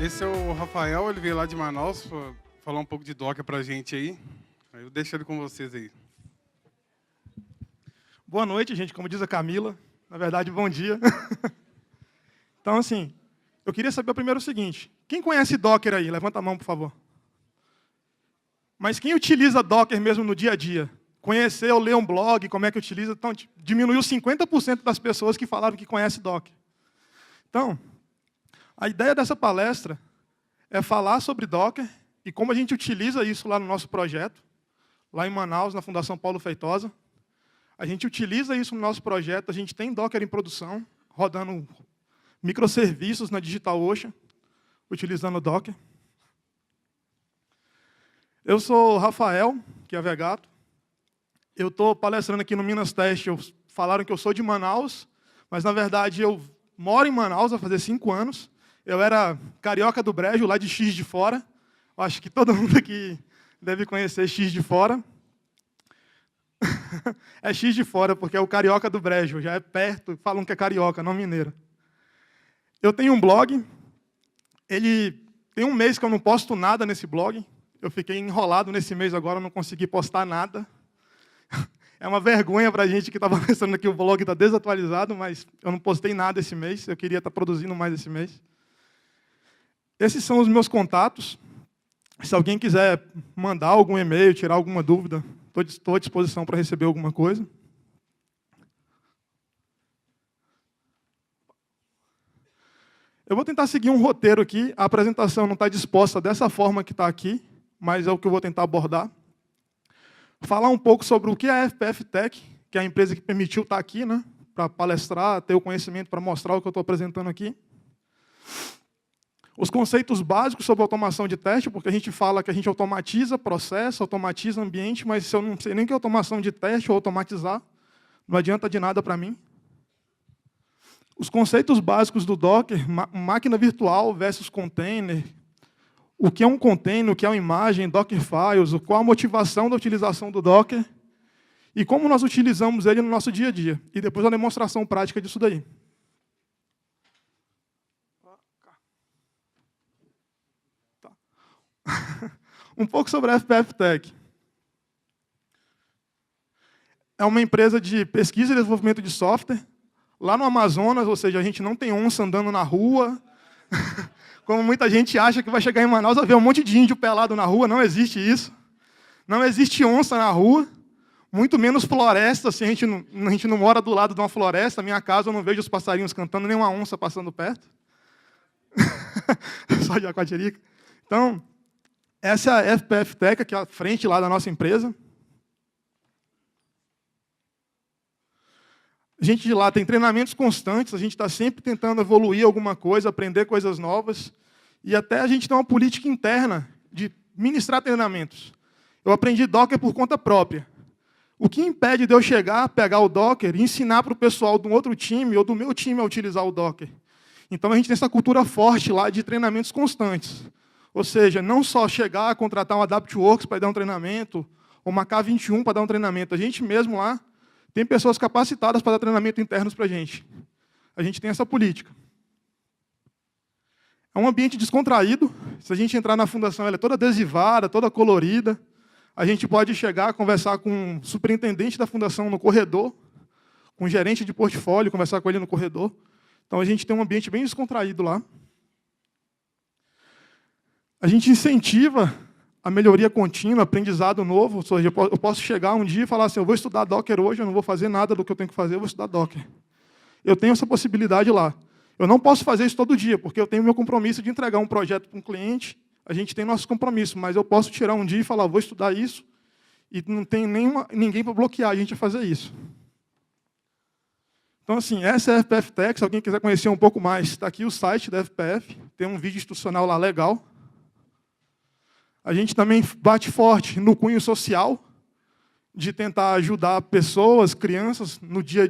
Esse é o Rafael, ele veio lá de Manaus falar um pouco de Docker pra gente aí. Aí eu deixo ele com vocês aí. Boa noite, gente, como diz a Camila. Na verdade, bom dia. Então, assim, eu queria saber primeiro o seguinte. Quem conhece Docker aí? Levanta a mão, por favor. Mas quem utiliza Docker mesmo no dia a dia? Conhecer ou ler um blog, como é que utiliza? Então, diminuiu 50% das pessoas que falaram que conhece Docker. Então, a ideia dessa palestra é falar sobre Docker e como a gente utiliza isso lá no nosso projeto, lá em Manaus, na Fundação Paulo Feitosa. A gente utiliza isso no nosso projeto, a gente tem Docker em produção, rodando microserviços na DigitalOcean, utilizando Docker. Eu sou o Rafael, que é Vegato. Eu estou palestrando aqui no Minas Test. Falaram que eu sou de Manaus, mas, na verdade, eu moro em Manaus há fazer 5 anos. Eu era carioca do Brejo, lá de X de Fora. Acho que todo mundo aqui deve conhecer X de Fora. É X de Fora, porque é o carioca do Brejo. Já é perto, falam que é carioca, não mineiro. Eu tenho um blog. Ele tem um mês que eu não posto nada nesse blog. Eu fiquei enrolado nesse mês agora, não consegui postar nada. É uma vergonha para a gente que estava pensando que o blog está desatualizado, mas eu não postei nada esse mês. Eu queria estar produzindo mais esse mês. Esses são os meus contatos. Se alguém quiser mandar algum e-mail, tirar alguma dúvida, estou à disposição para receber alguma coisa. Eu vou tentar seguir um roteiro aqui. A apresentação não está disposta dessa forma que está aqui, mas é o que eu vou tentar abordar. Falar um pouco sobre o que é a FPF Tech, que é a empresa que permitiu estar aqui, né, para palestrar, ter o conhecimento para mostrar o que eu estou apresentando aqui. Os conceitos básicos sobre automação de teste, porque a gente fala que a gente automatiza processo, automatiza ambiente, mas se eu não sei nem o que é automação de teste ou automatizar, não adianta de nada para mim. Os conceitos básicos do Docker, máquina virtual versus container, o que é um container, o que é uma imagem, Docker Files, qual a motivação da utilização do Docker e como nós utilizamos ele no nosso dia a dia. E depois a demonstração prática disso daí. Tá. Um pouco sobre a FPF Tech. É uma empresa de pesquisa e desenvolvimento de software. Lá no Amazonas, ou seja, a gente não tem onça andando na rua. Como muita gente acha que vai chegar em Manaus e ver um monte de índio pelado na rua, não existe isso. Não existe onça na rua, muito menos floresta, assim, a gente não mora do lado de uma floresta. Na minha casa eu não vejo os passarinhos cantando, nem uma onça passando perto. Só de Jaguatirica. Então, essa é a FPF Tech, que é a frente lá da nossa empresa. A gente de lá tem treinamentos constantes, a gente está sempre tentando evoluir alguma coisa, aprender coisas novas, e até a gente tem uma política interna de ministrar treinamentos. Eu aprendi Docker por conta própria. O que impede de eu chegar, pegar o Docker e ensinar para o pessoal de um outro time ou do meu time a utilizar o Docker? Então a gente tem essa cultura forte lá de treinamentos constantes. Ou seja, não só chegar, contratar um AdaptWorks para dar um treinamento, ou uma K21 para dar um treinamento. A gente mesmo lá tem pessoas capacitadas para dar treinamento internos para a gente. A gente tem essa política. É um ambiente descontraído. Se a gente entrar na fundação, ela é toda adesivada, toda colorida. A gente pode chegar, conversar com o superintendente da fundação no corredor, com o gerente de portfólio, conversar com ele no corredor. Então, a gente tem um ambiente bem descontraído lá. A gente incentiva a melhoria contínua, aprendizado novo. Ou seja, eu posso chegar um dia e falar assim, eu vou estudar Docker hoje, eu não vou fazer nada do que eu tenho que fazer, eu vou estudar Docker. Eu tenho essa possibilidade lá. Eu não posso fazer isso todo dia, porque eu tenho meu compromisso de entregar um projeto para um cliente, a gente tem nosso compromisso, mas eu posso tirar um dia e falar, vou estudar isso, e não tem ninguém para bloquear a gente a fazer isso. Então, assim, essa é a FPF Tech. Se alguém quiser conhecer um pouco mais, está aqui o site da FPF, tem um vídeo institucional lá legal. A gente também bate forte no cunho social, de tentar ajudar pessoas, crianças, no dia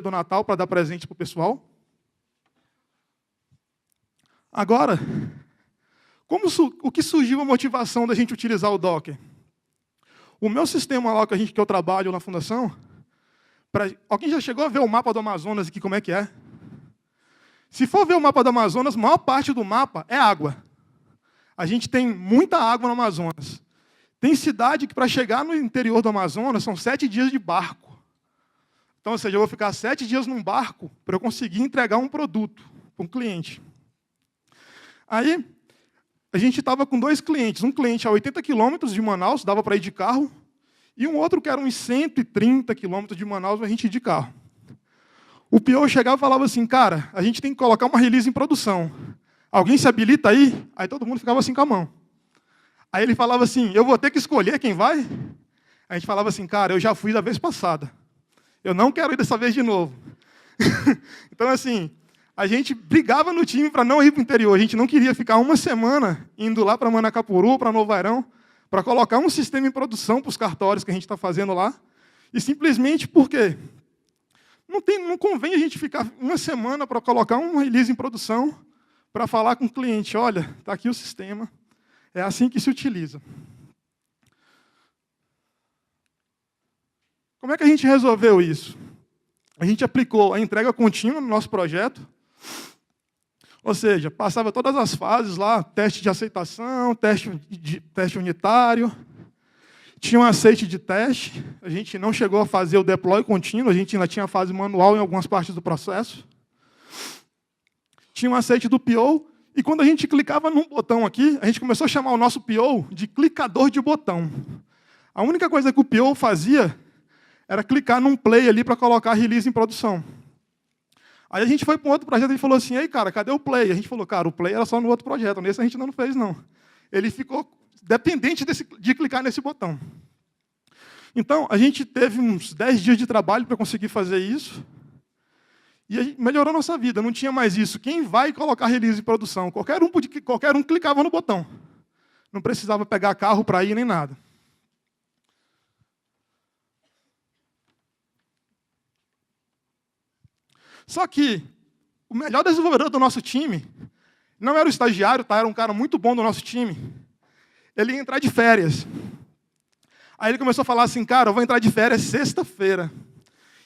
do Natal, para dar presente para o pessoal. Agora, o que surgiu a motivação da gente utilizar o Docker? O meu sistema lá que eu trabalho na fundação, alguém já chegou a ver o mapa do Amazonas aqui, como é que é? Se for ver o mapa do Amazonas, a maior parte do mapa é água. A gente tem muita água no Amazonas. Tem cidade que, para chegar no interior do Amazonas, são 7 dias de barco. Então, ou seja, eu vou ficar 7 dias num barco para eu conseguir entregar um produto para um cliente. Aí, a gente estava com 2 clientes. Um cliente a 80 quilômetros de Manaus, dava para ir de carro, e um outro que era uns 130 quilômetros de Manaus, a gente ir de carro. O PO chegava e falava assim, cara, a gente tem que colocar uma release em produção. Alguém se habilita aí? Aí todo mundo ficava assim com a mão. Aí ele falava assim, eu vou ter que escolher quem vai? A gente falava assim, cara, eu já fui da vez passada. Eu não quero ir dessa vez de novo. Então, assim, a gente brigava no time para não ir para o interior. A gente não queria ficar uma semana indo lá para Manacapuru, para Novo Airão, para colocar um sistema em produção para os cartórios que a gente está fazendo lá. E simplesmente porque não convém a gente ficar uma semana para colocar um release em produção para falar com o cliente, olha, está aqui o sistema, é assim que se utiliza. Como é que a gente resolveu isso? A gente aplicou a entrega contínua no nosso projeto, ou seja, passava todas as fases lá, teste de aceitação, teste unitário, tinha um aceite de teste, a gente não chegou a fazer o deploy contínuo, a gente ainda tinha a fase manual em algumas partes do processo. Tinha um aceite do PO, e quando a gente clicava num botão aqui, a gente começou a chamar o nosso PO de clicador de botão. A única coisa que o PO fazia era clicar num play ali para colocar a release em produção. Aí a gente foi para um outro projeto e falou assim, ei, cara, cadê o play? A gente falou, cara, o play era só no outro projeto, nesse a gente não fez, não. Ele ficou dependente de clicar nesse botão. Então, a gente teve uns 10 dias de trabalho para conseguir fazer isso, e a gente melhorou a nossa vida, não tinha mais isso. Quem vai colocar release em produção? Qualquer um clicava no botão. Não precisava pegar carro para ir nem nada. Só que o melhor desenvolvedor do nosso time não era o estagiário, tá? Era um cara muito bom do nosso time. Ele ia entrar de férias. Aí ele começou a falar assim, cara, eu vou entrar de férias sexta-feira.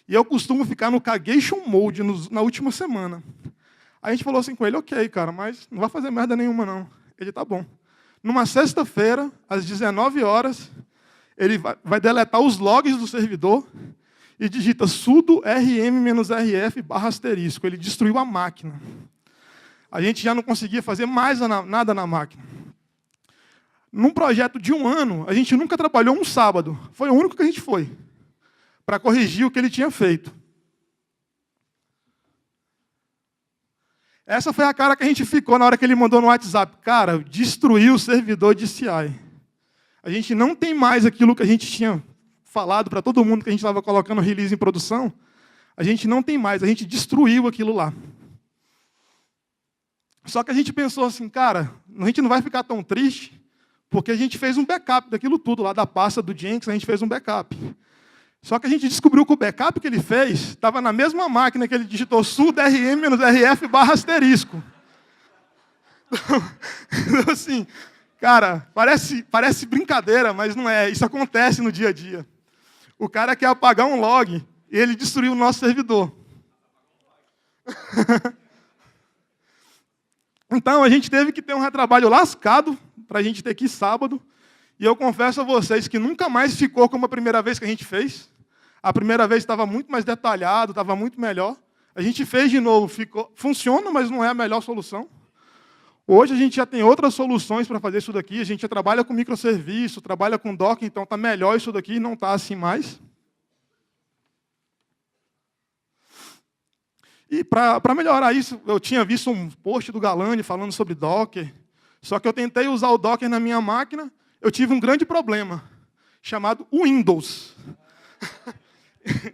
E eu costumo ficar no cagation mode na última semana. Aí a gente falou assim com ele, ok, cara, mas não vai fazer merda nenhuma, não. Ele, tá bom. Numa sexta-feira, às 19 horas, ele vai deletar os logs do servidor e digita sudo rm-rf ***. Ele destruiu a máquina. A gente já não conseguia fazer mais nada na máquina. Num projeto de 1 ano, a gente nunca trabalhou um sábado. Foi o único que a gente foi, para corrigir o que ele tinha feito. Essa foi a cara que a gente ficou na hora que ele mandou no WhatsApp. Cara, destruiu o servidor de CI. A gente não tem mais aquilo que a gente tinha falado para todo mundo que a gente estava colocando release em produção. A gente não tem mais, a gente destruiu aquilo lá. Só que a gente pensou assim, cara, a gente não vai ficar tão triste, porque a gente fez um backup daquilo tudo, lá da pasta do Jenkins, a gente fez um backup. Só que a gente descobriu que o backup que ele fez estava na mesma máquina que ele digitou sudo rm-rf ***. Então, assim, cara, parece brincadeira, mas não é. Isso acontece no dia a dia. O cara quer apagar um log e ele destruiu o nosso servidor. Então, a gente teve que ter um retrabalho lascado para a gente ter que ir sábado. E eu confesso a vocês que nunca mais ficou como a primeira vez que a gente fez. A primeira vez estava muito mais detalhado, estava muito melhor. A gente fez de novo, funciona, mas não é a melhor solução. Hoje a gente já tem outras soluções para fazer isso daqui. A gente já trabalha com microserviço, trabalha com Docker, então está melhor isso daqui, não está assim mais. E para melhorar isso, eu tinha visto um post do Galani falando sobre Docker, só que eu tentei usar o Docker na minha máquina, eu tive um grande problema, chamado Windows.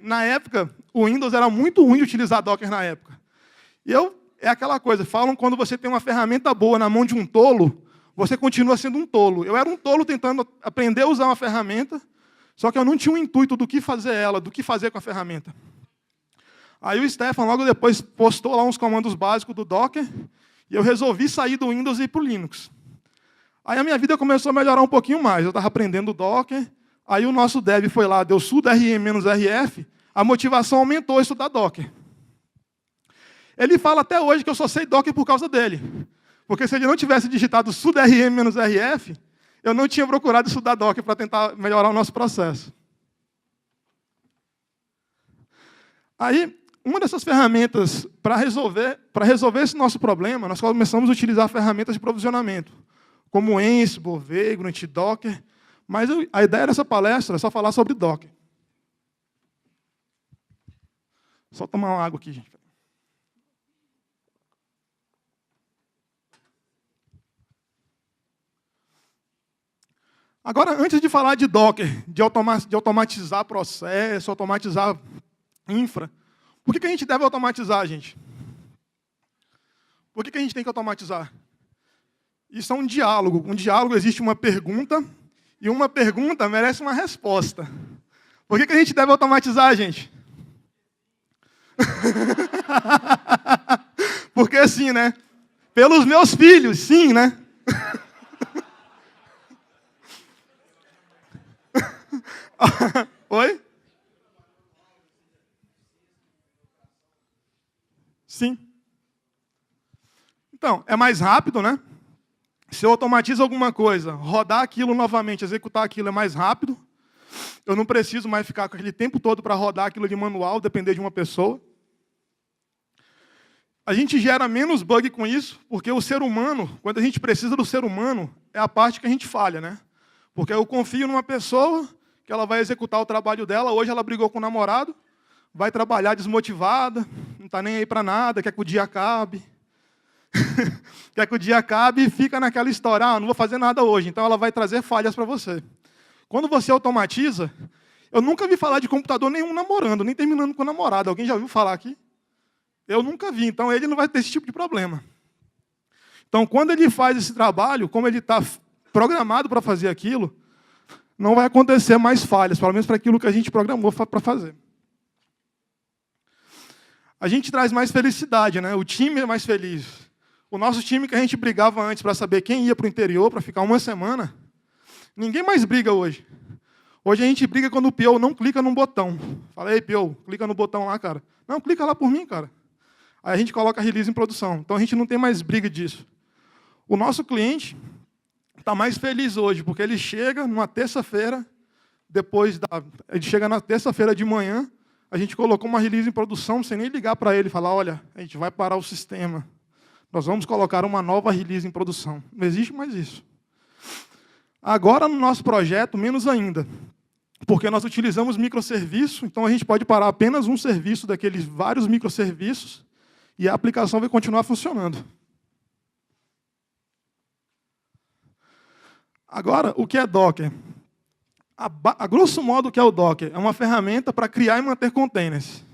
Na época, o Windows era muito ruim de utilizar Docker na época. E é aquela coisa, falam quando você tem uma ferramenta boa na mão de um tolo, você continua sendo um tolo. Eu era um tolo tentando aprender a usar uma ferramenta, só que eu não tinha um intuito do que fazer ela, do que fazer com a ferramenta. Aí o Stefan logo depois postou lá uns comandos básicos do Docker, e eu resolvi sair do Windows e ir para o Linux. Aí a minha vida começou a melhorar um pouquinho mais. Eu estava aprendendo o Docker, aí o nosso dev foi lá, deu sudo rm-rf, a motivação aumentou a estudar Docker. Ele fala até hoje que eu só sei Docker por causa dele. Porque se ele não tivesse digitado sudrm-rf, eu não tinha procurado estudar Docker para tentar melhorar o nosso processo. Aí, uma dessas ferramentas para resolver esse nosso problema, nós começamos a utilizar ferramentas de provisionamento, como Ansible, Vagrant, Docker. Mas a ideia dessa palestra é só falar sobre Docker. Só tomar uma água aqui, gente. Agora, antes de falar de Docker, de automatizar processo, automatizar infra, por que a gente deve automatizar, gente? Por que a gente tem que automatizar? Isso é um diálogo. Um diálogo existe uma pergunta, e uma pergunta merece uma resposta. Por que a gente deve automatizar, gente? Porque assim, né? Pelos meus filhos, sim, né? Oi? Sim. Então, é mais rápido, né? Se eu automatizo alguma coisa, rodar aquilo novamente, executar aquilo é mais rápido. Eu não preciso mais ficar com aquele tempo todo para rodar aquilo de manual, depender de uma pessoa. A gente gera menos bug com isso, porque o ser humano, quando a gente precisa do ser humano, é a parte que a gente falha, né? Porque eu confio numa pessoa que ela vai executar o trabalho dela. Hoje ela brigou com o namorado, vai trabalhar desmotivada, não está nem aí para nada, quer que o dia acabe. Quer que o dia acabe e fica naquela história, não vou fazer nada hoje. Então ela vai trazer falhas para você. Quando você automatiza, eu nunca vi falar de computador nenhum namorando, nem terminando com namorado. Alguém já ouviu falar aqui? Eu nunca vi, então ele não vai ter esse tipo de problema. Então, quando ele faz esse trabalho, como ele está programado para fazer aquilo, não vai acontecer mais falhas, pelo menos para aquilo que a gente programou para fazer. A gente traz mais felicidade, né? O time é mais feliz. O nosso time que a gente brigava antes para saber quem ia para o interior, para ficar uma semana, ninguém mais briga hoje. Hoje a gente briga quando o PO não clica num botão. Fala, ei, PO, clica no botão lá, cara. Não, clica lá por mim, cara. Aí a gente coloca a release em produção. Então a gente não tem mais briga disso. O nosso cliente está mais feliz hoje, porque ele chega numa terça-feira, ele chega na terça-feira de manhã, a gente colocou uma release em produção, sem nem ligar para ele e falar, olha, a gente vai parar o sistema. Nós vamos colocar uma nova release em produção. Não existe mais isso. Agora, no nosso projeto, menos ainda. Porque nós utilizamos microserviço, então a gente pode parar apenas um serviço daqueles vários microserviços e a aplicação vai continuar funcionando. Agora, o que é Docker? A grosso modo, o que é o Docker? É uma ferramenta para criar e manter containers.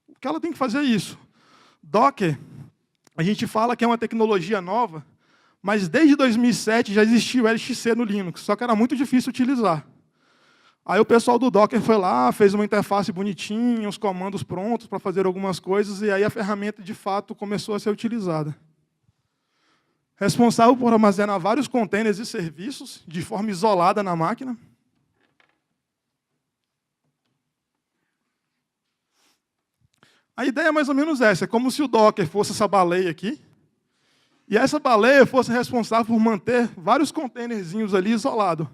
O que ela tem que fazer é isso. Docker, a gente fala que é uma tecnologia nova, mas desde 2007 já existia o LXC no Linux, só que era muito difícil utilizar. Aí o pessoal do Docker foi lá, fez uma interface bonitinha, os comandos prontos para fazer algumas coisas, e aí a ferramenta, de fato, começou a ser utilizada. Responsável por armazenar vários containers e serviços de forma isolada na máquina. A ideia é mais ou menos essa, é como se o Docker fosse essa baleia aqui, e essa baleia fosse responsável por manter vários containerzinhos ali isolados.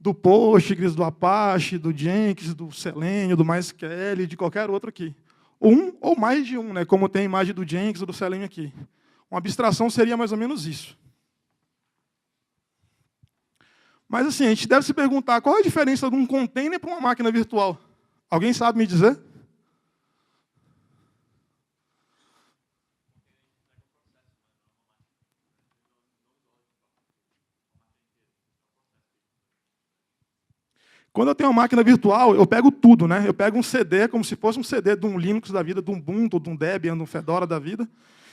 Do Postgres, do Apache, do Jenkins, do Selenium, do MySQL, de qualquer outro aqui. Um ou mais de um, né? Como tem a imagem do Jenkins ou do Selenium aqui. Uma abstração seria mais ou menos isso. Mas assim, a gente deve se perguntar qual é a diferença de um container para uma máquina virtual. Alguém sabe me dizer? Quando eu tenho uma máquina virtual, eu pego tudo, né? Eu pego um CD, como se fosse um CD de um Linux da vida, de um Ubuntu, de um Debian, de um Fedora da vida,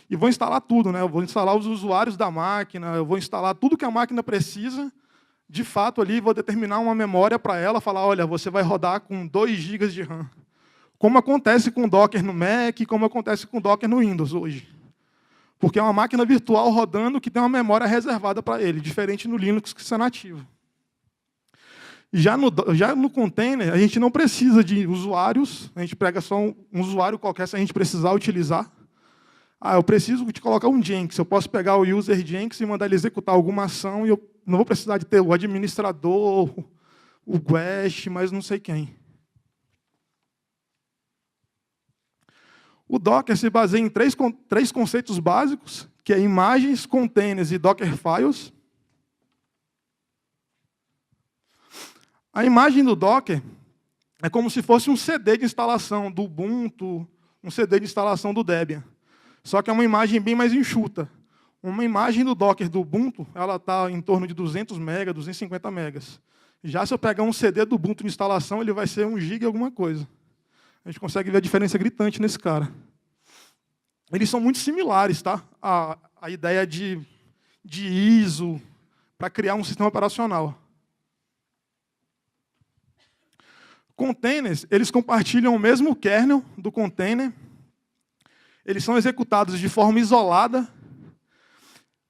e vou instalar tudo, né? Eu vou instalar os usuários da máquina, eu vou instalar tudo que a máquina precisa, de fato ali, vou determinar uma memória para ela, falar, olha, você vai rodar com 2 GB de RAM. Como acontece com o Docker no Mac, como acontece com o Docker no Windows hoje. Porque é uma máquina virtual rodando que tem uma memória reservada para ele, diferente no Linux, que isso é nativo. Já no container, a gente não precisa de usuários, a gente pega só um usuário qualquer se a gente precisar utilizar. eu preciso de colocar um Jenkins. Eu posso pegar o user Jenkins e mandar ele executar alguma ação e eu não vou precisar de ter o administrador, o Guest, mas não sei quem. O Docker se baseia em três conceitos básicos, que é imagens, containers e Dockerfiles. A imagem do Docker é como se fosse um CD de instalação do Ubuntu, um CD de instalação do Debian. Só que é uma imagem bem mais enxuta. Uma imagem do Docker do Ubuntu, ela está em torno de 200 MB, 250 MB. Já se eu pegar um CD do Ubuntu de instalação, ele vai ser 1 GB alguma coisa. A gente consegue ver a diferença gritante nesse cara. Eles são muito similares, tá? A ideia de ISO para criar um sistema operacional. Containers, eles compartilham o mesmo kernel do container. Eles são executados de forma isolada.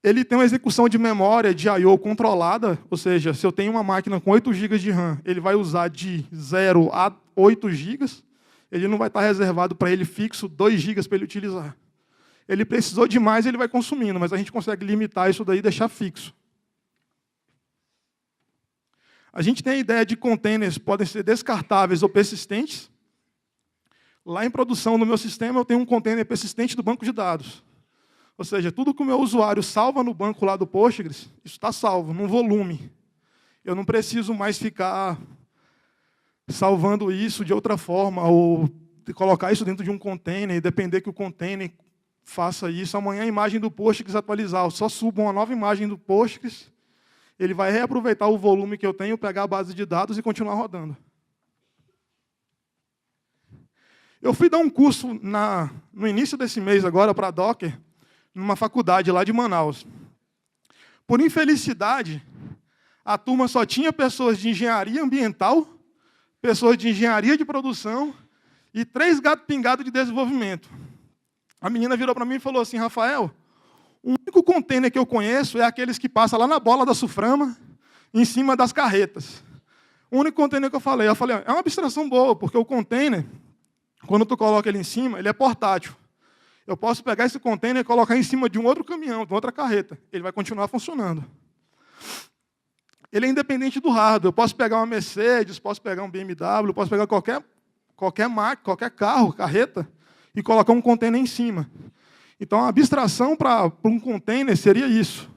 Ele tem uma execução de memória de I/O controlada, ou seja, se eu tenho uma máquina com 8 GB de RAM, ele vai usar de 0 a 8 GB. Ele não vai estar reservado para ele fixo 2 GB para ele utilizar. Ele precisou de mais, ele vai consumindo, mas a gente consegue limitar isso daí e deixar fixo. A gente tem a ideia de containers podem ser descartáveis ou persistentes. Lá em produção, no meu sistema, eu tenho um container persistente do banco de dados. Ou seja, tudo que o meu usuário salva no banco lá do Postgres, isso está salvo, num volume. Eu não preciso mais ficar salvando isso de outra forma, ou colocar isso dentro de um container e depender que o container faça isso. Amanhã a imagem do Postgres atualizar, eu só subo uma nova imagem do Postgres, ele vai reaproveitar o volume que eu tenho, pegar a base de dados e continuar rodando. Eu fui dar um curso no início desse mês agora para Docker, numa faculdade lá de Manaus. Por infelicidade, a turma só tinha pessoas de engenharia ambiental, pessoas de engenharia de produção e 3 gatos pingados de desenvolvimento. A menina virou para mim e falou assim: Rafael, o único container que eu conheço é aqueles que passam lá na bola da Suframa, em cima das carretas. O único container que eu falei, é uma abstração boa, porque o container, quando tu coloca ele em cima, ele é portátil. Eu posso pegar esse container e colocar em cima de um outro caminhão, de outra carreta. Ele vai continuar funcionando. Ele é independente do hardware. Eu posso pegar uma Mercedes, posso pegar um BMW, posso pegar qualquer máquina, qualquer carro, carreta, e colocar um container em cima. Então, a abstração para um container seria isso.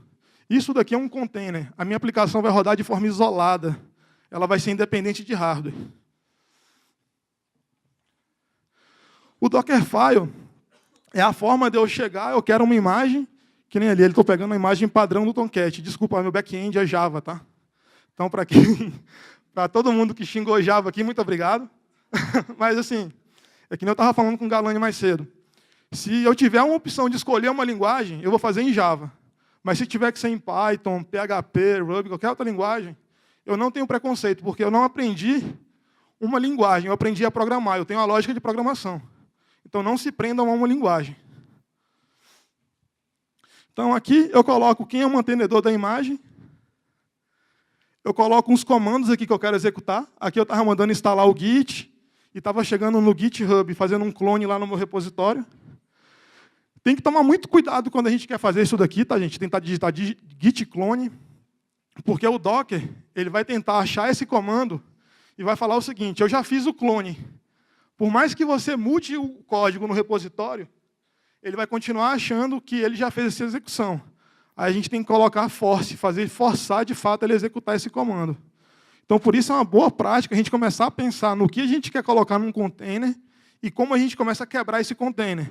Isso daqui é um container. A minha aplicação vai rodar de forma isolada. Ela vai ser independente de hardware. O Dockerfile é a forma de eu chegar, eu quero uma imagem, que nem ali, ele estou pegando a imagem padrão do Tomcat. Desculpa, meu back-end é Java, tá? Então, para todo mundo que xingou Java aqui, muito obrigado. Mas, assim, é que nem eu estava falando com o Galani mais cedo. Se eu tiver uma opção de escolher uma linguagem, eu vou fazer em Java. Mas se tiver que ser em Python, PHP, Ruby, qualquer outra linguagem, eu não tenho preconceito, porque eu não aprendi uma linguagem, eu aprendi a programar, eu tenho a lógica de programação. Então, não se prendam a uma linguagem. Então, aqui eu coloco quem é o mantenedor da imagem. Eu coloco uns comandos aqui que eu quero executar. Aqui eu estava mandando instalar o Git, e estava chegando no GitHub, fazendo um clone lá no meu repositório. Tem que tomar muito cuidado quando a gente quer fazer isso daqui, tá, gente? Tentar digitar git clone, porque o Docker ele vai tentar achar esse comando e vai falar o seguinte: eu já fiz o clone. Por mais que você mude o código no repositório, ele vai continuar achando que ele já fez essa execução. Aí a gente tem que colocar force, forçar de fato ele executar esse comando. Então, por isso é uma boa prática a gente começar a pensar no que a gente quer colocar num container e como a gente começa a quebrar esse container.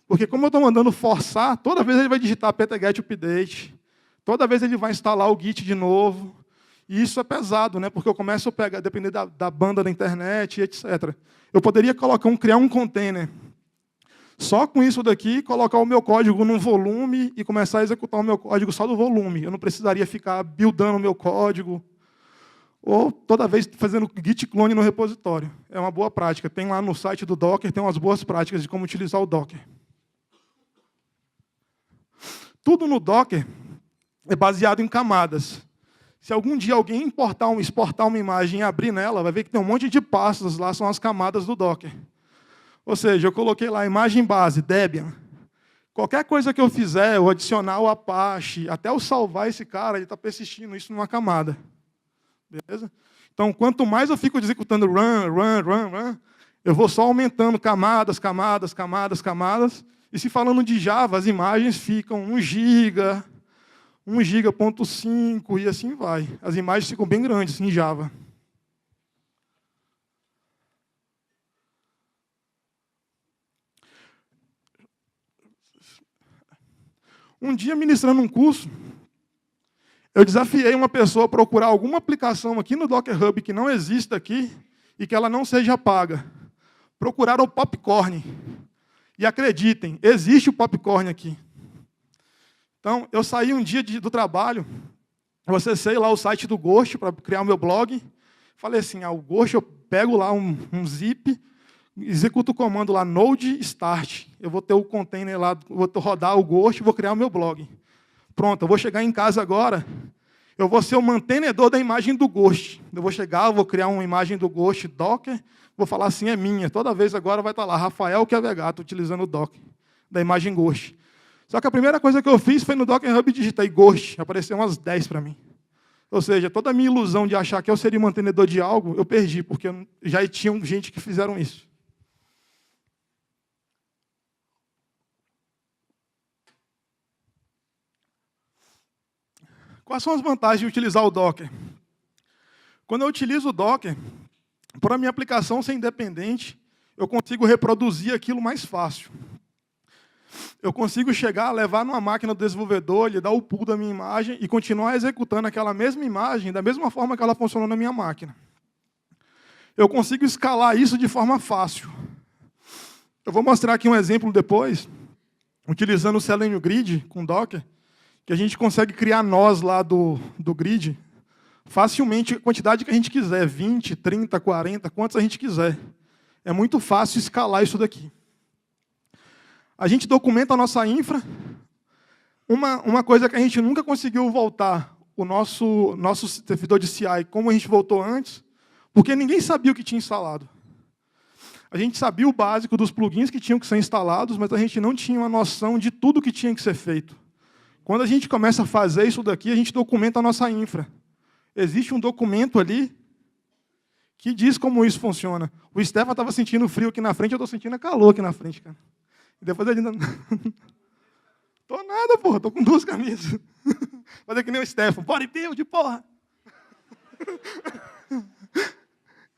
Porque como eu estou mandando forçar, toda vez ele vai digitar apt-get update, toda vez ele vai instalar o Git de novo. E isso é pesado, né? Porque eu começo a pegar, depender da banda da internet, etc. Eu poderia criar um container só com isso daqui, colocar o meu código num volume e começar a executar o meu código só do volume. Eu não precisaria ficar buildando o meu código ou toda vez fazendo git clone no repositório. É uma boa prática. Tem lá no site do Docker, tem umas boas práticas de como utilizar o Docker. Tudo no Docker é baseado em camadas. Se algum dia alguém exportar uma imagem e abrir nela, vai ver que tem um monte de pastas lá, são as camadas do Docker. Ou seja, eu coloquei lá a imagem base, Debian. Qualquer coisa que eu fizer, eu adicionar o Apache, até eu salvar esse cara, ele está persistindo isso numa camada. Beleza? Então, quanto mais eu fico executando run, eu vou só aumentando camadas. E se falando de Java, as imagens ficam 1 GB, 1 GB.5 e assim vai. As imagens ficam bem grandes em Java. Um dia, ministrando um curso, eu desafiei uma pessoa a procurar alguma aplicação aqui no Docker Hub que não exista aqui e que ela não seja paga. Procuraram o Popcorn. E acreditem, existe o Popcorn aqui. Então, eu saí um dia do trabalho, eu acessei lá o site do Ghost para criar o meu blog. Falei assim, o Ghost, eu pego lá um zip, executo o comando lá, node start. Eu vou ter o container lá, vou rodar o Ghost e vou criar o meu blog. Pronto, eu vou chegar em casa agora, eu vou ser o mantenedor da imagem do Ghost. Eu vou chegar, eu vou criar uma imagem do Ghost Docker, vou falar assim, é minha. Toda vez agora vai estar lá, Rafael Chiavegato, utilizando o Docker, da imagem Ghost. Só que a primeira coisa que eu fiz foi no Docker Hub digitei Ghost, apareceu umas 10 para mim. Ou seja, toda a minha ilusão de achar que eu seria mantenedor de algo, eu perdi, porque já tinha gente que fizeram isso. Quais são as vantagens de utilizar o Docker? Quando eu utilizo o Docker, para a minha aplicação ser independente, eu consigo reproduzir aquilo mais fácil. Eu consigo chegar, levar numa máquina do desenvolvedor, lhe dar o pull da minha imagem e continuar executando aquela mesma imagem da mesma forma que ela funcionou na minha máquina. Eu consigo escalar isso de forma fácil. Eu vou mostrar aqui um exemplo depois, utilizando o Selenium Grid com Docker, que a gente consegue criar nós lá do grid facilmente, a quantidade que a gente quiser, 20, 30, 40, quantos a gente quiser. É muito fácil escalar isso daqui. A gente documenta a nossa infra. Uma coisa que a gente nunca conseguiu voltar, o nosso servidor de CI, como a gente voltou antes, porque ninguém sabia o que tinha instalado. A gente sabia o básico dos plugins que tinham que ser instalados, mas a gente não tinha uma noção de tudo que tinha que ser feito. Quando a gente começa a fazer isso daqui, a gente documenta a nossa infra. Existe um documento ali que diz como isso funciona. O Stefan estava sentindo frio aqui na frente, eu estou sentindo calor aqui na frente, cara. E depois ele ainda... Tô nada, porra, tô com 2 camisas. Fazer que nem o Stefan, bodybuild, porra.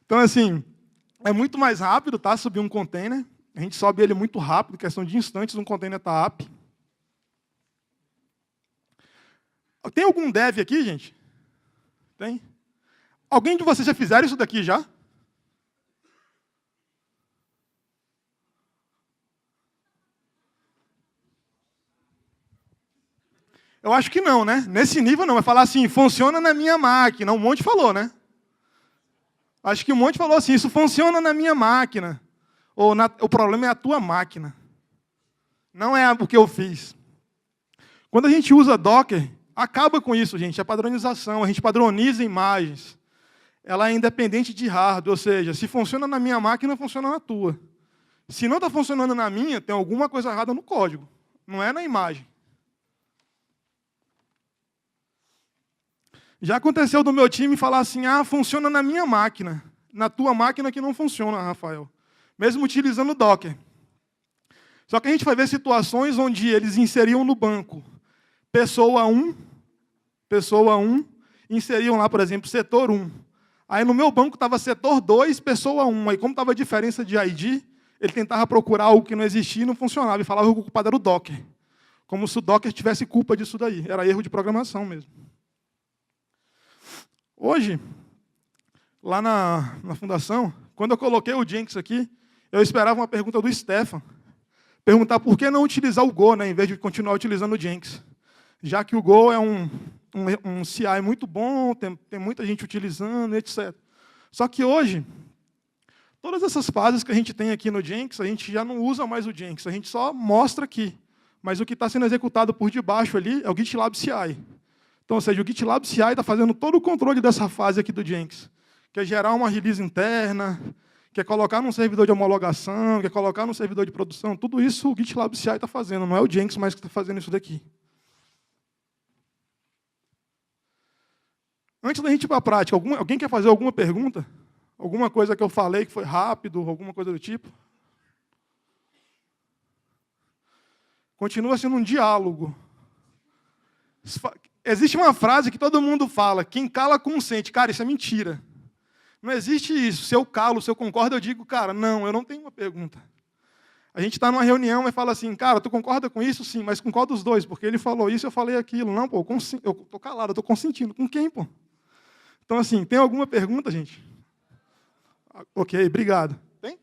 Então, assim, é muito mais rápido, tá? Subir um container. A gente sobe ele muito rápido, questão de instantes, um container tá up. Tem algum dev aqui, gente? Tem? Alguém de vocês já fizeram isso daqui já? Eu acho que não, né? Nesse nível não. Vai falar assim, funciona na minha máquina. Um monte falou, né? Acho que um monte falou assim, isso funciona na minha máquina. Ou o problema é a tua máquina. Não é o que eu fiz. Quando a gente usa Docker, acaba com isso, gente. A padronização, a gente padroniza imagens. Ela é independente de hardware, ou seja, se funciona na minha máquina, funciona na tua. Se não está funcionando na minha, tem alguma coisa errada no código. Não é na imagem. Já aconteceu do meu time falar assim, funciona na minha máquina. Na tua máquina que não funciona, Rafael. Mesmo utilizando Docker. Só que a gente vai ver situações onde eles inseriam no banco pessoa 1, inseriam lá, por exemplo, setor 1. Aí no meu banco estava setor 2, pessoa 1. Aí como estava a diferença de ID, ele tentava procurar algo que não existia e não funcionava. E falava que o culpado era o Docker. Como se o Docker tivesse culpa disso daí. Era erro de programação mesmo. Hoje, lá na fundação, quando eu coloquei o Jenkins aqui, eu esperava uma pergunta do Stefan. Perguntar por que não utilizar o Go, né, em vez de continuar utilizando o Jenkins. Já que o Go é um CI muito bom, tem muita gente utilizando, etc. Só que hoje, todas essas fases que a gente tem aqui no Jenkins, a gente já não usa mais o Jenkins, a gente só mostra aqui. Mas o que está sendo executado por debaixo ali é o GitLab CI. Então, ou seja, o GitLab CI está fazendo todo o controle dessa fase aqui do Jenkins, que é gerar uma release interna, quer colocar num servidor de homologação, quer colocar num servidor de produção, tudo isso o GitLab CI está fazendo, não é o Jenkins mais que está fazendo isso daqui. Antes da gente ir para a prática, alguém quer fazer alguma pergunta? Alguma coisa que eu falei que foi rápido, alguma coisa do tipo? Continua sendo um diálogo. Existe uma frase que todo mundo fala, quem cala consente. Cara, isso é mentira. Não existe isso. Se eu calo, se eu concordo, eu digo, cara, não, eu não tenho uma pergunta. A gente está numa reunião e fala assim, cara, tu concorda com isso? Sim, mas com qual dos dois? Porque ele falou isso, eu falei aquilo. Não, pô, eu estou calado, eu estou consentindo. Com quem, pô? Então, assim, tem alguma pergunta, gente? Ok, obrigado. Tem?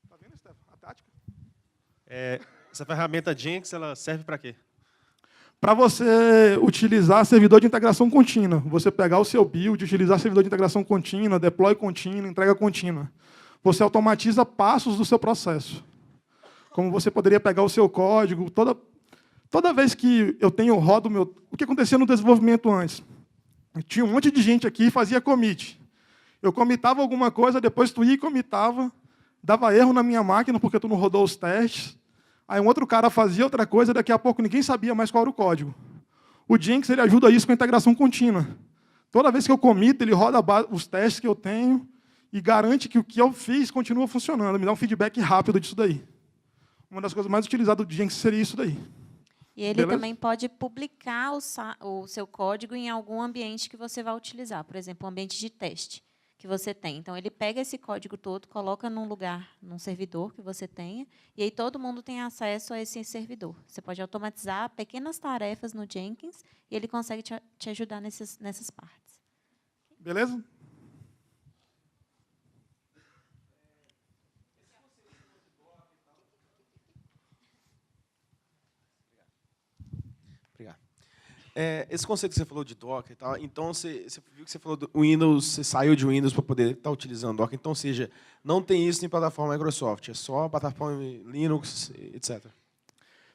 Tá vendo, Stefan? A tática? Essa ferramenta Jenkins, ela serve para quê? Para você utilizar servidor de integração contínua. Você pegar o seu build, utilizar servidor de integração contínua, deploy contínua, entrega contínua. Você automatiza passos do seu processo. Como você poderia pegar o seu código, toda vez que eu rodo o meu... O que acontecia no desenvolvimento antes? Tinha um monte de gente aqui e fazia commit. Eu commitava alguma coisa, depois tu ia e commitava, dava erro na minha máquina porque tu não rodou os testes. Aí um outro cara fazia outra coisa, daqui a pouco ninguém sabia mais qual era o código. O Jenkins ele ajuda isso com a integração contínua. Toda vez que eu commito, ele roda os testes que eu tenho e garante que o que eu fiz continua funcionando. Me dá um feedback rápido disso daí. Uma das coisas mais utilizadas do Jenkins seria isso daí. E ele Beleza? também pode publicar o seu código em algum ambiente que você vai utilizar. Por exemplo, um ambiente de teste que você tem. Então, ele pega esse código todo, coloca num lugar, num servidor que você tenha, e aí todo mundo tem acesso a esse servidor. Você pode automatizar pequenas tarefas no Jenkins e ele consegue te ajudar nessas partes. Beleza? Obrigado. Esse conceito que você falou de Docker e tal, então você viu que você falou do Windows, você saiu de Windows para poder estar utilizando Docker, então, ou seja, não tem isso em plataforma Microsoft, é só plataforma Linux, etc.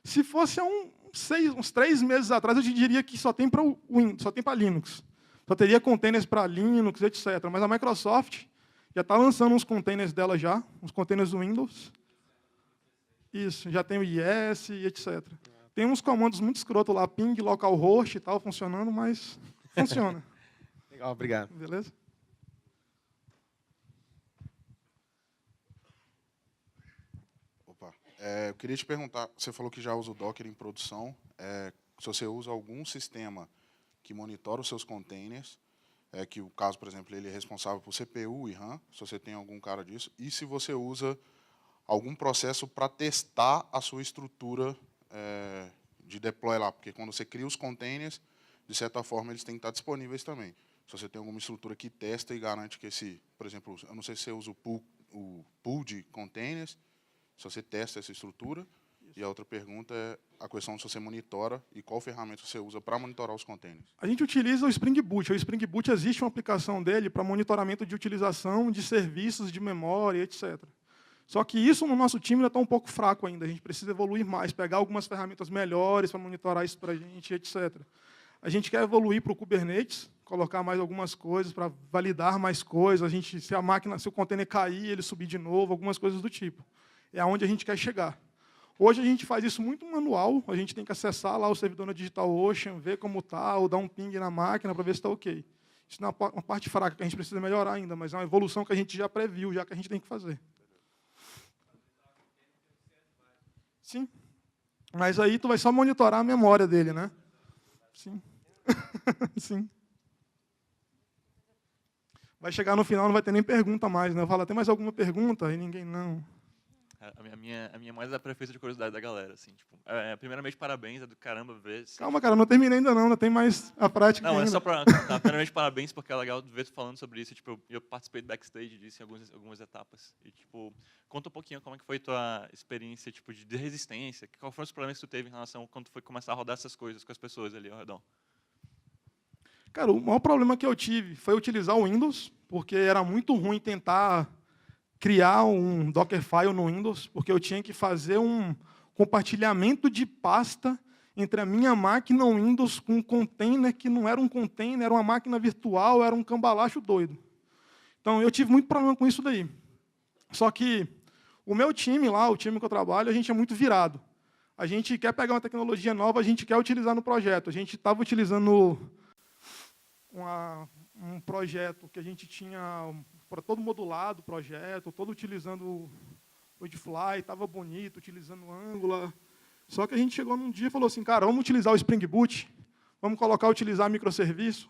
Se fosse há uns 3 meses atrás, eu te diria que só tem para Windows, só tem para Linux. Só teria containers para Linux, etc. Mas a Microsoft já está lançando uns containers dela já, uns containers do Windows. Isso, já tem o IS e etc. Tem uns comandos muito escrotos lá, ping, localhost e tal, funcionando, mas funciona. Legal, obrigado. Beleza? Opa, eu queria te perguntar, você falou que já usa o Docker em produção, se você usa algum sistema que monitora os seus containers, que o caso, por exemplo, ele é responsável por CPU e RAM, se você tem algum cara disso, e se você usa algum processo para testar a sua estrutura de deploy lá, porque quando você cria os containers, de certa forma, eles têm que estar disponíveis também. Se você tem alguma estrutura que testa e garante que por exemplo, eu não sei se você usa o pool de containers, se você testa essa estrutura, e a outra pergunta é a questão se você monitora e qual ferramenta você usa para monitorar os containers. A gente utiliza o Spring Boot. O Spring Boot existe uma aplicação dele para monitoramento de utilização de serviços de memória, etc. Só que isso no nosso time ainda está um pouco fraco ainda. A gente precisa evoluir mais, pegar algumas ferramentas melhores para monitorar isso para a gente, etc. A gente quer evoluir para o Kubernetes, colocar mais algumas coisas para validar mais coisas. Se o container cair, ele subir de novo, algumas coisas do tipo. É aonde a gente quer chegar. Hoje a gente faz isso muito manual. A gente tem que acessar lá o servidor na DigitalOcean, ver como está, ou dar um ping na máquina para ver se está ok. Isso é uma parte fraca que a gente precisa melhorar ainda, mas é uma evolução que a gente já previu, já que a gente tem que fazer. Sim. Mas aí tu vai só monitorar a memória dele, né? Sim. Sim. Vai chegar no final, não vai ter nem pergunta mais, né? Eu falo, tem mais alguma pergunta? E ninguém, não. A minha mais é a prefeita de curiosidade da galera, assim, tipo, primeiramente, parabéns, é do caramba ver... Assim, Calma, cara, não terminei ainda tem mais a prática não, ainda. é só pra... primeiramente, parabéns, porque é legal ver tu falando sobre isso, tipo, eu participei do backstage disso em algumas etapas, e, tipo, conta um pouquinho como é que foi tua experiência, tipo, de resistência, qual foram os problemas que tu teve em relação a quando tu foi começar a rodar essas coisas com as pessoas ali ao redor? Cara, o maior problema que eu tive foi utilizar o Windows, porque era muito ruim tentar criar um Dockerfile no Windows, porque eu tinha que fazer um compartilhamento de pasta entre a minha máquina Windows com um container que não era um container, era uma máquina virtual, era um cambalacho doido. Então, eu tive muito problema com isso daí. Só que o meu time lá, o time que eu trabalho, a gente é muito virado. A gente quer pegar uma tecnologia nova, a gente quer utilizar no projeto. A gente estava utilizando um projeto que a gente tinha para todo modulado, projeto, todo utilizando o Woodfly, estava bonito, utilizando o Angular. Só que a gente chegou num dia e falou assim, cara, vamos utilizar o Spring Boot, vamos utilizar microserviço.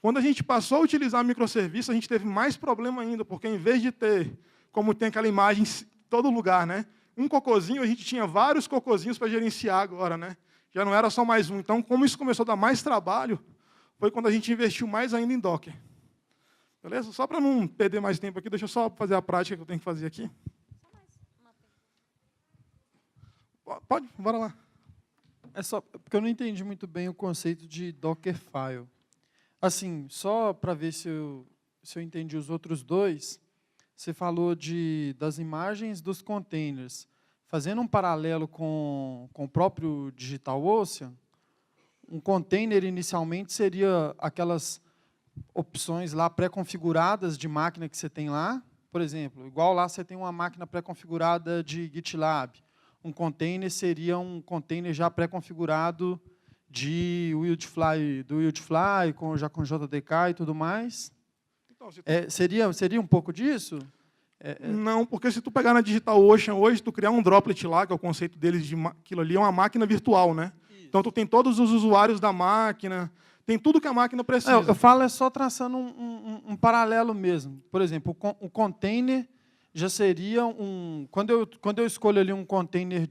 Quando a gente passou a utilizar microserviço, a gente teve mais problema ainda, porque em vez de ter, como tem aquela imagem em todo lugar, né? Um cocôzinho, a gente tinha vários cocôzinhos para gerenciar agora, né? Já não era só mais um. Então, como isso começou a dar mais trabalho, foi quando a gente investiu mais ainda em Docker. Beleza? Só para não perder mais tempo aqui, deixa eu só fazer a prática que eu tenho que fazer aqui. Pode, bora lá. É só porque eu não entendi muito bem o conceito de Dockerfile. Assim, só para ver se eu entendi os outros dois, você falou das imagens dos containers. Fazendo um paralelo com o próprio DigitalOcean, um container inicialmente seria aquelas opções lá pré-configuradas de máquina que você tem lá. Por exemplo, igual lá você tem uma máquina pré-configurada de GitLab. Um container seria um container já pré-configurado do Wildfly, já com JDK e tudo mais. Então, Seria um pouco disso? Não, porque se tu pegar na DigitalOcean hoje, tu criar um droplet lá, que é o conceito deles de aquilo ali é uma máquina virtual, né? Isso. Então tu tem todos os usuários da máquina, tem tudo que a máquina precisa. Eu falo só traçando um paralelo mesmo. Por exemplo, o container já seria quando eu escolho ali um container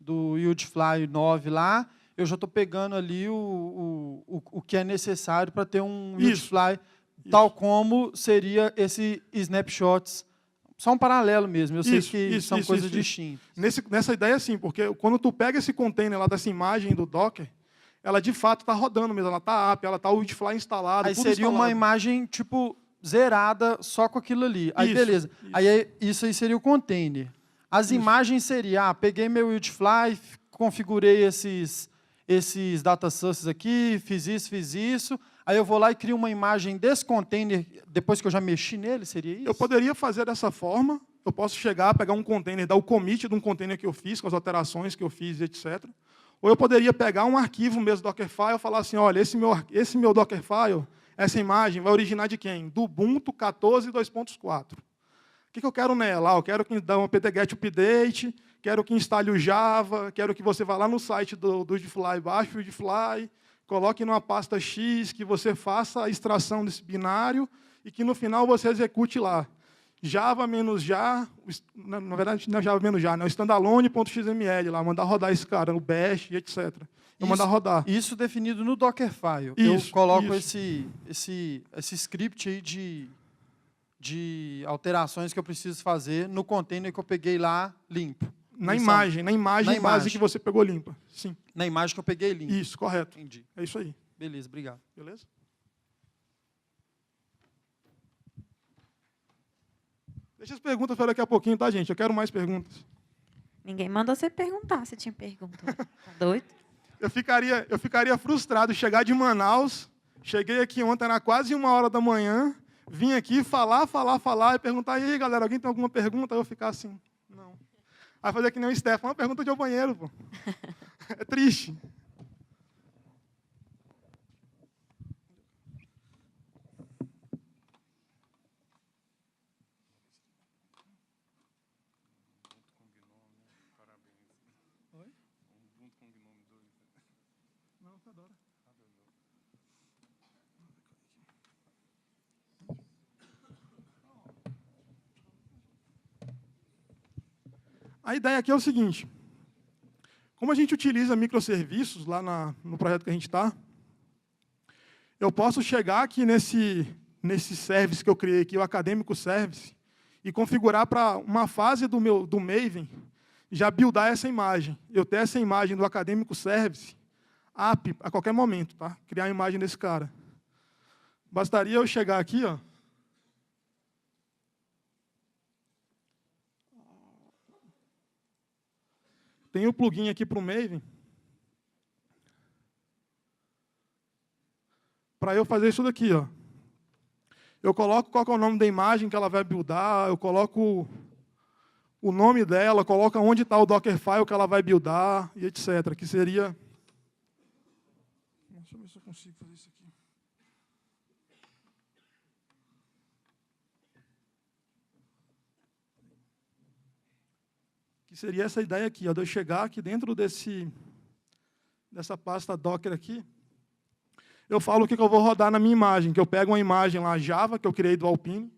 do Wildfly 9 lá, eu já estou pegando ali o que é necessário para ter um Wildfly, tal como seria esse snapshots. Só um paralelo mesmo, eu sei que são coisas distintas. Nessa ideia, sim, porque quando tu pega esse container lá dessa imagem do Docker, ela de fato está rodando mesmo, ela está app, ela está o Wildfly instalado. Aí tudo seria instalado. uma imagem tipo zerada só com aquilo ali. Aí beleza. Isso aí seria o container. As imagens seriam, peguei meu Wildfly, configurei esses data sources aqui, fiz isso, aí eu vou lá e crio uma imagem desse container, depois que eu já mexi nele, seria isso? Eu poderia fazer dessa forma, eu posso chegar, pegar um container, dar o commit de um container que eu fiz, com as alterações que eu fiz, etc. Ou eu poderia pegar um arquivo mesmo Dockerfile e falar assim, olha, esse meu Dockerfile, essa imagem vai originar de quem? Do Ubuntu 14.2.4. O que eu quero nela? Eu quero que dê um apt-get update, quero que instale o Java, quero que você vá lá no site do Wildfly, baixe o Wildfly, coloque numa pasta X, que você faça a extração desse binário e que no final você execute lá. Java menos já, na verdade não é Java menos já, né? O standalone.xml lá, mandar rodar esse cara, o bash, etc. Mandar rodar. Isso definido no Dockerfile. Eu coloco esse script aí de alterações que eu preciso fazer no container que eu peguei lá limpo. Na imagem base que você pegou limpa. Sim. Na imagem que eu peguei limpa. Isso, correto. Entendi. É isso aí. Beleza, obrigado. Beleza? Deixa as perguntas para daqui a pouquinho, tá, gente? Eu quero mais perguntas. Ninguém mandou você perguntar se tinha pergunta. Tá doido? Eu ficaria frustrado chegar de Manaus, cheguei aqui ontem, era quase 1h da manhã, vim aqui falar e perguntar, e aí, galera, alguém tem alguma pergunta? Aí eu ficar assim, não. Aí fazer que nem o Stefan, uma pergunta de ao banheiro, pô. É triste. A ideia aqui é o seguinte. Como a gente utiliza microserviços lá no projeto que a gente está, eu posso chegar aqui nesse service que eu criei aqui, o Acadêmico Service, e configurar para uma fase do Maven, já buildar essa imagem. Eu ter essa imagem do Acadêmico Service, app, a qualquer momento, tá? Criar a imagem desse cara. Bastaria eu chegar aqui, ó. Tem o plugin aqui para o Maven. para eu fazer isso daqui, ó. Eu coloco qual que é o nome da imagem que ela vai buildar, eu coloco o nome dela, coloco onde está o Dockerfile que ela vai buildar, e etc. Que seria... Deixa eu ver se eu consigo fazer isso aqui. Que seria essa ideia aqui, ó, de eu chegar aqui dentro dessa pasta Docker aqui, eu falo o que eu vou rodar na minha imagem, que eu pego uma imagem lá, Java, que eu criei do Alpine.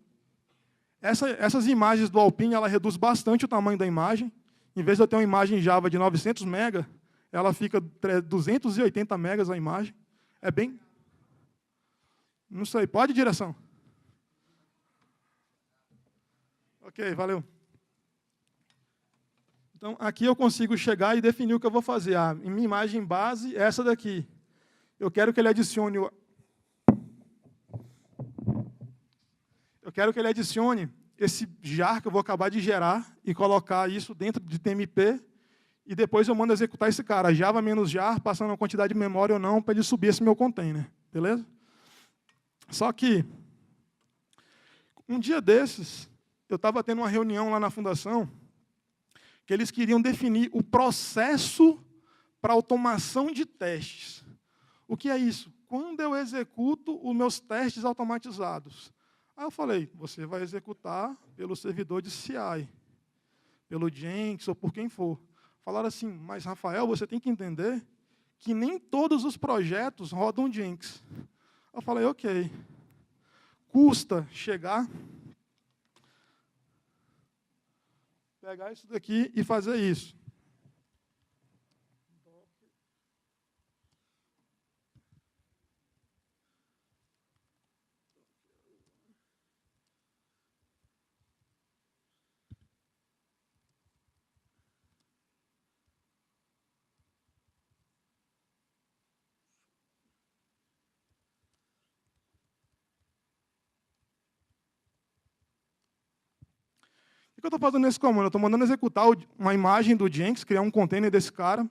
Essas imagens do Alpine, ela reduz bastante o tamanho da imagem. Em vez de eu ter uma imagem Java de 900 MB, ela fica 280 MB a imagem. É bem... Não sei, pode, direção? Ok, valeu. Então, aqui eu consigo chegar e definir o que eu vou fazer. Ah, em minha imagem base é essa daqui. Eu quero que ele adicione... esse jar que eu vou acabar de gerar e colocar isso dentro de TMP e depois eu mando executar esse cara, java-jar, passando a quantidade de memória ou não, para ele subir esse meu container. Beleza? Só que, um dia desses, eu estava tendo uma reunião lá na fundação que eles queriam definir o processo para automação de testes. O que é isso? Quando eu executo os meus testes automatizados. Aí eu falei, você vai executar pelo servidor de CI, pelo Jenkins ou por quem for. Falaram assim, mas Rafael, você tem que entender que nem todos os projetos rodam Jenkins. Eu falei, ok. Custa chegar, pegar isso daqui e fazer isso. O que eu estou fazendo nesse comando? Eu estou mandando executar uma imagem do Jenkins, criar um container desse cara.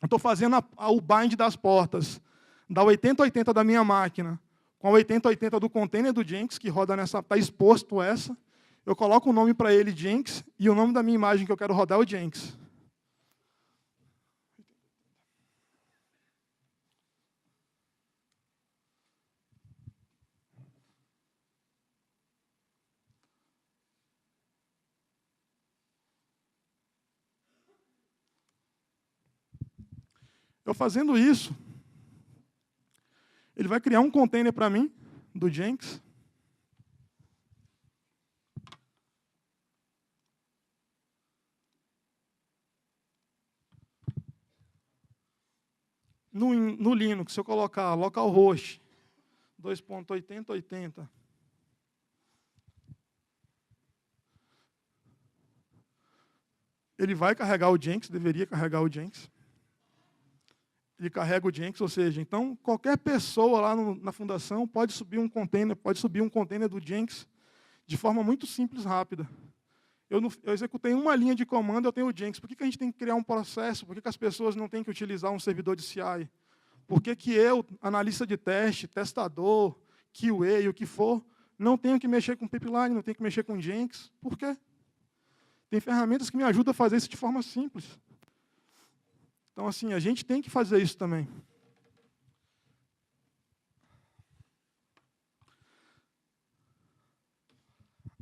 Eu estou fazendo o bind das portas da 8080 da minha máquina com a 8080 do container do Jenkins, que roda nessa, está exposto essa. Eu coloco o nome para ele, Jenkins, e o nome da minha imagem que eu quero rodar é o Jenkins. Eu fazendo isso, ele vai criar um container para mim, do Jenkins. No Linux, se eu colocar localhost 2.8080, ele vai carregar o Jenkins, deveria carregar o Jenkins. Ele carrega o Jenkins, ou seja, então qualquer pessoa lá na fundação pode subir um container do Jenkins de forma muito simples, rápida. Eu executei uma linha de comando, eu tenho o Jenkins. Por que a gente tem que criar um processo? Por que as pessoas não têm que utilizar um servidor de CI? Por que eu, analista de teste, testador, QA e o que for, não tenho que mexer com pipeline, não tenho que mexer com Jenkins? Por quê? Tem ferramentas que me ajudam a fazer isso de forma simples. Então, assim, a gente tem que fazer isso também.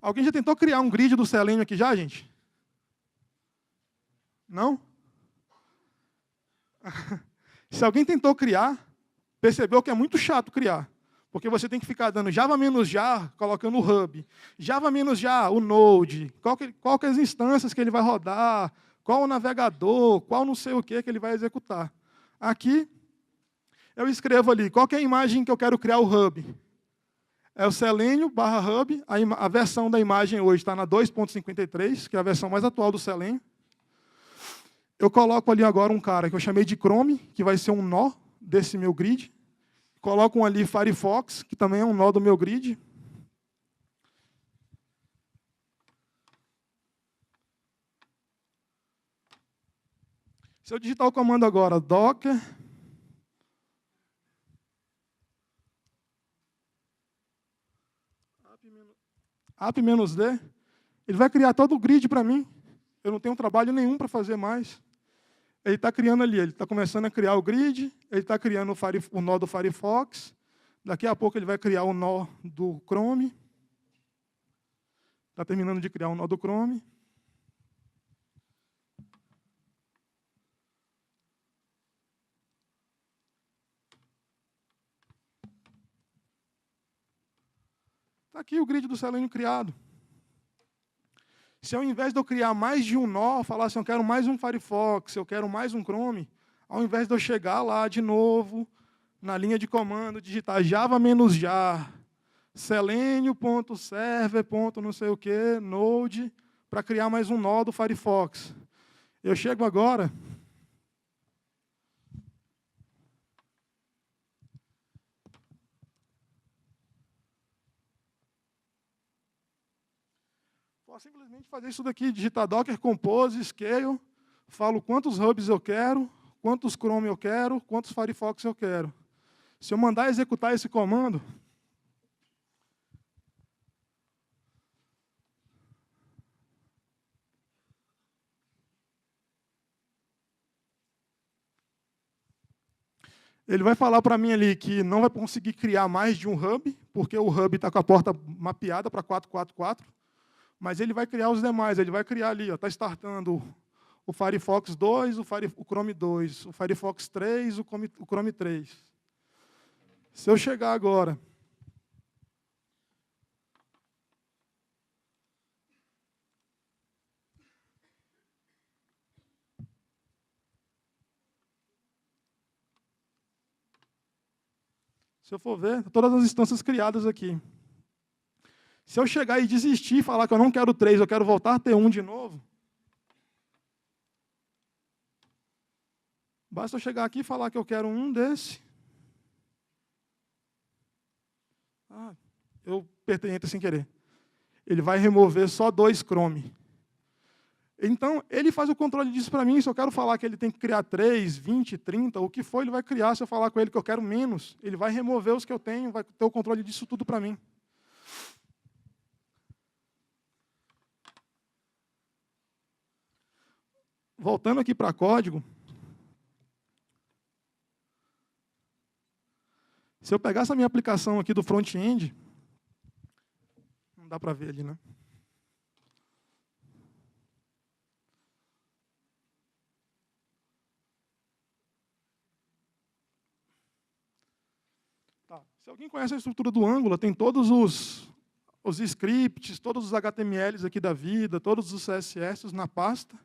Alguém já tentou criar um grid do Selenium aqui já, gente? Não? Se alguém tentou criar, percebeu que é muito chato criar. Porque você tem que ficar dando java-jar, colocando o hub. Java-jar, o node. Qual que é as instâncias que ele vai rodar. Qual o navegador, qual não sei o que ele vai executar. Aqui, eu escrevo ali, qual que é a imagem que eu quero criar o hub. É o Selenium/hub, a versão da imagem hoje está na 2.53, que é a versão mais atual do Selenium. Eu coloco ali agora um cara que eu chamei de Chrome, que vai ser um nó desse meu grid. Coloco ali Firefox, que também é um nó do meu grid. Se eu digitar o comando agora, docker app-d, ele vai criar todo o grid para mim. Eu não tenho trabalho nenhum para fazer mais. Ele está criando ali, ele está começando a criar o grid, ele está criando o nó do Firefox, daqui a pouco ele vai criar o nó do Chrome. Está terminando de criar o nó do Chrome. Está aqui o grid do Selenium criado. Se ao invés de eu criar mais de um nó, falar assim, eu quero mais um Firefox, eu quero mais um Chrome, ao invés de eu chegar lá de novo, na linha de comando, digitar java-jar, selenium.server. não sei o que, node, para criar mais um nó do Firefox. Eu chego agora... Posso simplesmente fazer isso daqui, digitar docker, compose, scale, falo quantos hubs eu quero, quantos Chrome eu quero, quantos Firefox eu quero. Se eu mandar executar esse comando, ele vai falar para mim ali que não vai conseguir criar mais de um hub, porque o hub está com a porta mapeada para 444, mas ele vai criar os demais, ele vai criar ali, está startando o Firefox 2, o Chrome 2, o Firefox 3, o Chrome 3. Se eu chegar agora... Se eu for ver, todas as instâncias criadas aqui. Se eu chegar e desistir e falar que eu não quero 3, eu quero voltar a ter 1 de novo, basta eu chegar aqui e falar que eu quero um desse. Eu apertei Enter sem querer. Ele vai remover só 2 Chrome. Então, ele faz o controle disso para mim. Se eu quero falar que ele tem que criar 3, 20, 30, o que for, ele vai criar. Se eu falar com ele que eu quero menos, ele vai remover os que eu tenho, vai ter o controle disso tudo para mim. Voltando aqui para código, se eu pegar essa minha aplicação aqui do front-end, não dá para ver ali, né? Tá. Se alguém conhece a estrutura do Angular, tem todos os scripts, todos os HTMLs aqui da vida, todos os CSS na pasta.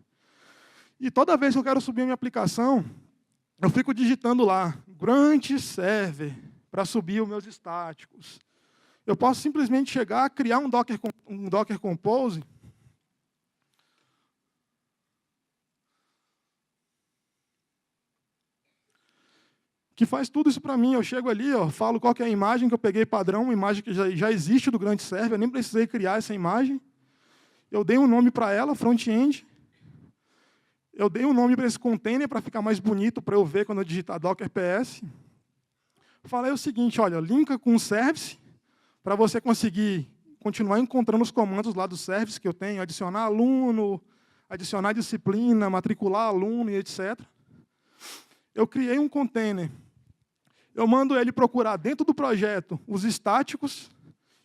E toda vez que eu quero subir a minha aplicação, eu fico digitando lá, grunt server, para subir os meus estáticos. Eu posso simplesmente chegar, criar um Docker Compose, que faz tudo isso para mim. Eu chego ali, falo qual que é a imagem que eu peguei padrão, uma imagem que já existe do Grunt Server, eu nem precisei criar essa imagem. Eu dei um nome para ela, front-end. Eu dei um nome para esse container para ficar mais bonito, para eu ver quando eu digitar Docker PS. Falei o seguinte, olha, linka com o service, para você conseguir continuar encontrando os comandos lá do service que eu tenho, adicionar aluno, adicionar disciplina, matricular aluno e etc. Eu criei um container. Eu mando ele procurar dentro do projeto os estáticos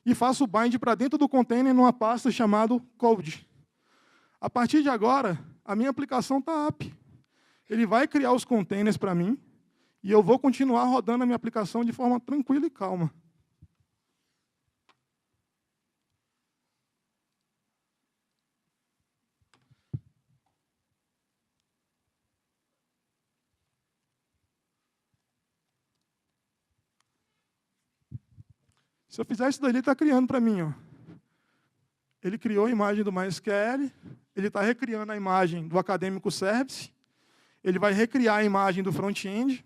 e faço o bind para dentro do container numa pasta chamada code. A partir de agora, a minha aplicação está app. Ele vai criar os containers para mim e eu vou continuar rodando a minha aplicação de forma tranquila e calma. Se eu fizer isso daí, ele está criando para mim. Ó. Ele criou a imagem do MySQL, ele está recriando a imagem do Acadêmico Service, ele vai recriar a imagem do front-end,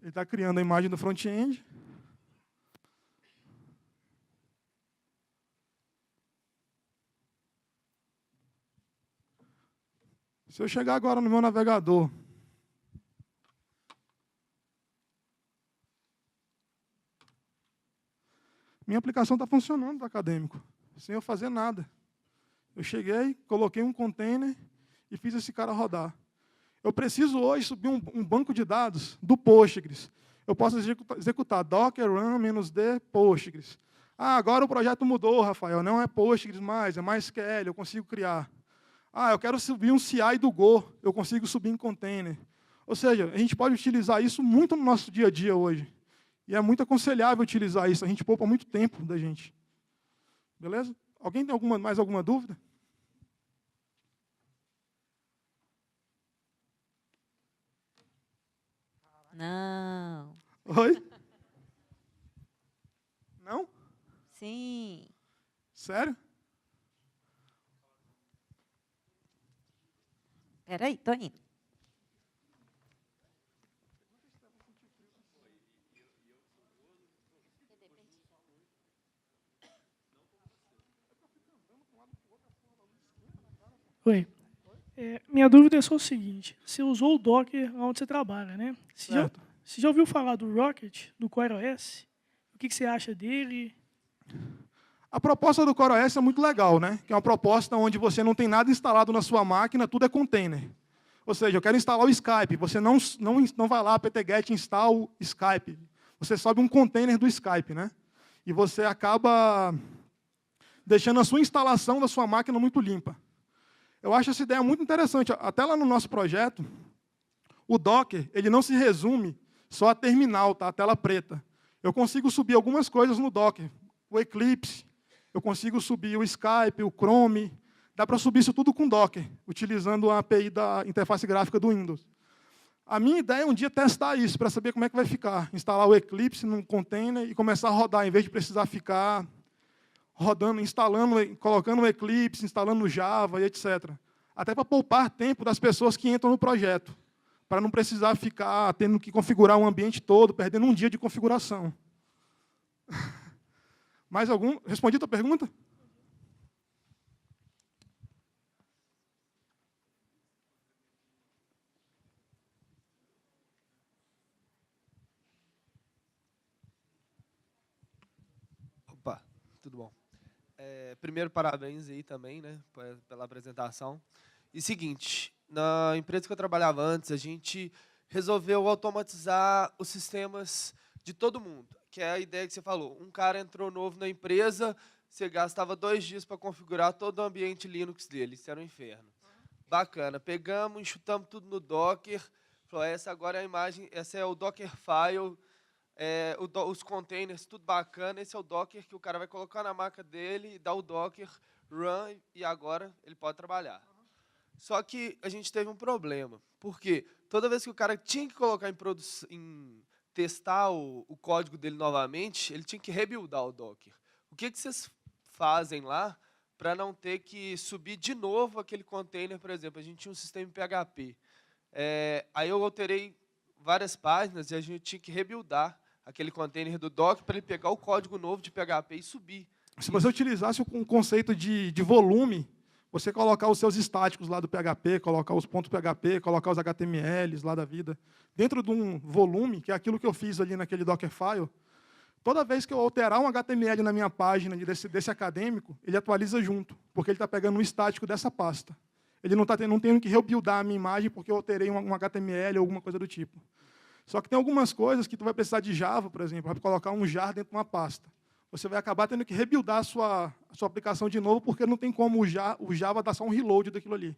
ele está criando a imagem do front-end. Se eu chegar agora no meu navegador, Minha aplicação está funcionando do acadêmico, sem eu fazer nada. Eu cheguei, coloquei um container e fiz esse cara rodar. Eu preciso hoje subir um banco de dados do Postgres. Eu posso executar docker run -d Postgres. Ah, agora o projeto mudou, Rafael, não é Postgres mais, é MySQL, eu consigo criar. Ah, eu quero subir um CI do Go, eu consigo subir em container. Ou seja, a gente pode utilizar isso muito no nosso dia a dia hoje. E é muito aconselhável utilizar isso, a gente poupa muito tempo da gente. Beleza? Alguém tem mais alguma dúvida? Não. Oi? Não? Sim. Sério? Espera aí, tô indo. Oi. Minha dúvida é só o seguinte: você usou o Docker onde você trabalha, né? Certo. Você já ouviu falar do Rocket, do CoreOS? O que você acha dele? A proposta do CoreOS é muito legal, né? Que é uma proposta onde você não tem nada instalado na sua máquina, tudo é container. Ou seja, eu quero instalar o Skype. Você não vai lá, apt-get install o Skype. Você sobe um container do Skype, né? E você acaba deixando a sua instalação da sua máquina muito limpa. Eu acho essa ideia muito interessante. Até lá no nosso projeto, o Docker ele não se resume só a terminal, tá? A tela preta. Eu consigo subir algumas coisas no Docker. O Eclipse, eu consigo subir o Skype, o Chrome. Dá para subir isso tudo com Docker, utilizando a API da interface gráfica do Windows. A minha ideia é um dia testar isso, para saber como é que vai ficar. Instalar o Eclipse num container e começar a rodar, em vez de precisar ficar rodando, instalando, colocando o Eclipse, instalando o Java e etc. Até para poupar tempo das pessoas que entram no projeto, para não precisar ficar tendo que configurar o ambiente todo, perdendo um dia de configuração. Mais algum? Respondi a tua pergunta? Opa, tudo bom. Primeiro, parabéns aí também, né, pela apresentação. E seguinte, na empresa que eu trabalhava antes, a gente resolveu automatizar os sistemas de todo mundo, que é a ideia que você falou. Um cara entrou novo na empresa, você gastava 2 dias para configurar todo o ambiente Linux dele, isso era um inferno. Bacana, pegamos, enxutamos tudo no Docker, falou, essa agora é a imagem, essa é o Dockerfile, os containers, tudo bacana, esse é o Docker que o cara vai colocar na máquina dele, dá o Docker, run, e agora ele pode trabalhar. Só que a gente teve um problema, porque toda vez que o cara tinha que colocar testar o código dele novamente, ele tinha que rebuildar o Docker. O que vocês fazem lá para não ter que subir de novo aquele container, por exemplo? A gente tinha um sistema em PHP. Aí eu alterei várias páginas e a gente tinha que rebuildar aquele container do Docker para ele pegar o código novo de PHP e subir. Se você utilizasse um conceito de volume, você colocar os seus estáticos lá do PHP, colocar os pontos PHP, colocar os HTMLs lá da vida, dentro de um volume, que é aquilo que eu fiz ali naquele Dockerfile, toda vez que eu alterar um HTML na minha página desse acadêmico, ele atualiza junto, porque ele está pegando o estático dessa pasta. Ele não está tendo que rebuildar a minha imagem porque eu alterei um HTML ou alguma coisa do tipo. Só que tem algumas coisas que tu vai precisar de Java, por exemplo, para colocar um jar dentro de uma pasta. Você vai acabar tendo que rebuildar a sua aplicação de novo, porque não tem como o Java dar só um reload daquilo ali.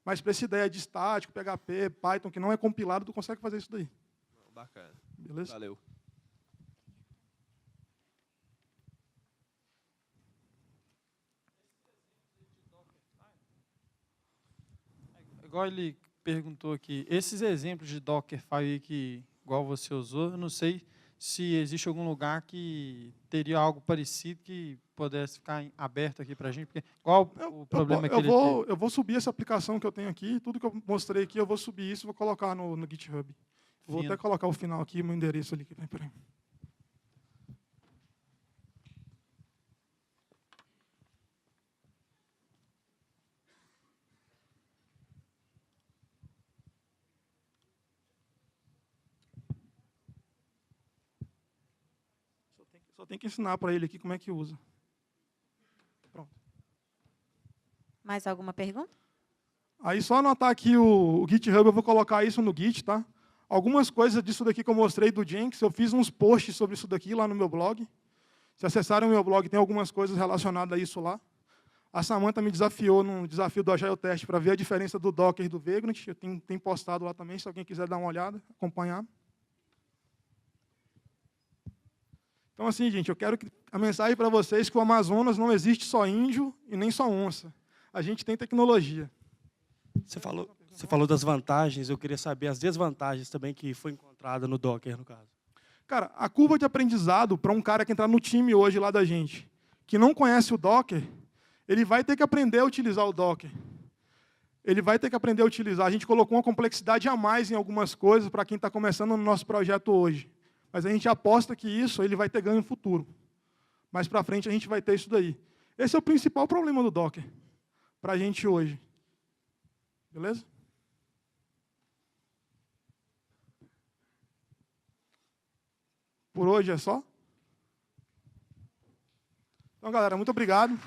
Mas para essa ideia de estático, PHP, Python, que não é compilado, tu consegue fazer isso daí. Bacana. Beleza? Valeu. Igual ele perguntou aqui, esses exemplos de Dockerfile que, igual você usou, eu não sei se existe algum lugar que teria algo parecido que pudesse ficar aberto aqui para a gente, porque qual o problema que ele tem? Eu vou subir essa aplicação que eu tenho aqui, tudo que eu mostrei aqui, eu vou subir isso e vou colocar no GitHub. Vou até colocar o final aqui, meu endereço ali. Peraí. Só tem que ensinar para ele aqui como é que usa. Pronto. Mais alguma pergunta? Aí só anotar aqui o GitHub, eu vou colocar isso no Git, tá? Algumas coisas disso daqui que eu mostrei do Jenkins, eu fiz uns posts sobre isso daqui lá no meu blog. Se acessarem o meu blog, tem algumas coisas relacionadas a isso lá. A Samantha me desafiou num desafio do Agile Test para ver a diferença do Docker e do Vagrant. Eu tenho postado lá também, se alguém quiser dar uma olhada, acompanhar. Então, assim, gente, eu quero a mensagem para vocês que o Amazonas não existe só índio e nem só onça. A gente tem tecnologia. Você falou das vantagens, eu queria saber as desvantagens também que foi encontrada no Docker, no caso. Cara, a curva de aprendizado para um cara que entrar no time hoje lá da gente, que não conhece o Docker, ele vai ter que aprender a utilizar o Docker. Ele vai ter que aprender a utilizar. A gente colocou uma complexidade a mais em algumas coisas para quem está começando no nosso projeto hoje. Mas a gente aposta que isso ele vai ter ganho no futuro. Mais para frente a gente vai ter isso daí. Esse é o principal problema do Docker para a gente hoje. Beleza? Por hoje é só. Então, galera, muito obrigado.